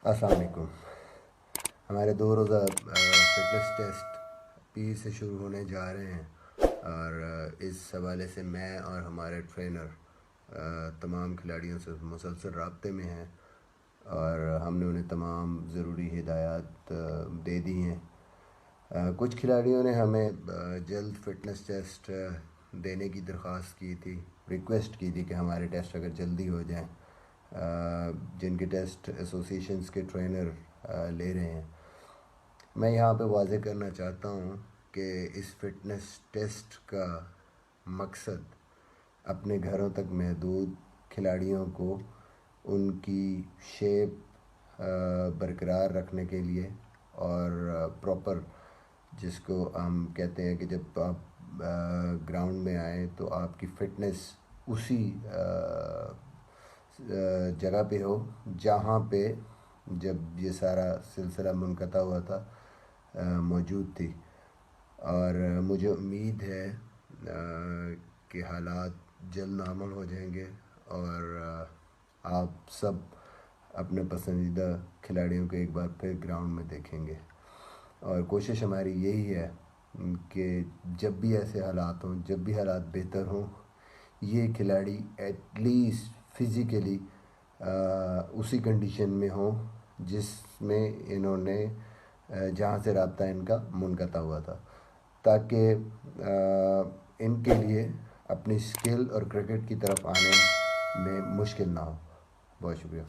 السلام علیکم۔ ہمارے 2 روزہ فٹنس ٹیسٹ پیر سے شروع ہونے جا رہے ہیں، اور اس حوالے سے میں اور ہمارے ٹرینر تمام کھلاڑیوں سے مسلسل رابطے میں ہیں، اور ہم نے انہیں تمام ضروری ہدایات دے دی ہیں۔ کچھ کھلاڑیوں نے ہمیں جلد فٹنس ٹیسٹ دینے کی درخواست کی تھی، ریکویسٹ کی تھی کہ ہمارے ٹیسٹ اگر جلدی ہو جائیں، جن کے ٹیسٹ ایسوسیشنز کے ٹرینر لے رہے ہیں۔ میں یہاں پہ واضح کرنا چاہتا ہوں کہ اس فٹنس ٹیسٹ کا مقصد اپنے گھروں تک محدود کھلاڑیوں کو ان کی شیپ برقرار رکھنے کے لیے، اور پراپر، جس کو ہم کہتے ہیں کہ جب آپ گراؤنڈ میں آئیں تو آپ کی فٹنس اسی جگہ پہ ہو جہاں پہ جب یہ سارا سلسلہ منقطع ہوا تھا موجود تھی۔ اور مجھے امید ہے کہ حالات جلد نارمل ہو جائیں گے، اور آپ سب اپنے پسندیدہ کھلاڑیوں کو ایک بار پھر گراؤنڈ میں دیکھیں گے۔ اور کوشش ہماری یہی ہے کہ جب بھی ایسے حالات ہوں، جب بھی حالات بہتر ہوں، یہ کھلاڑی ایٹ لیسٹ فزیکلی اسی کنڈیشن میں ہوں جس میں انہوں نے جہاں سے رابطہ ان کا منقطع ہوا تھا، تاکہ ان کے لیے اپنی سکل اور کرکٹ کی طرف آنے میں مشکل نہ ہو۔ بہت شکریہ۔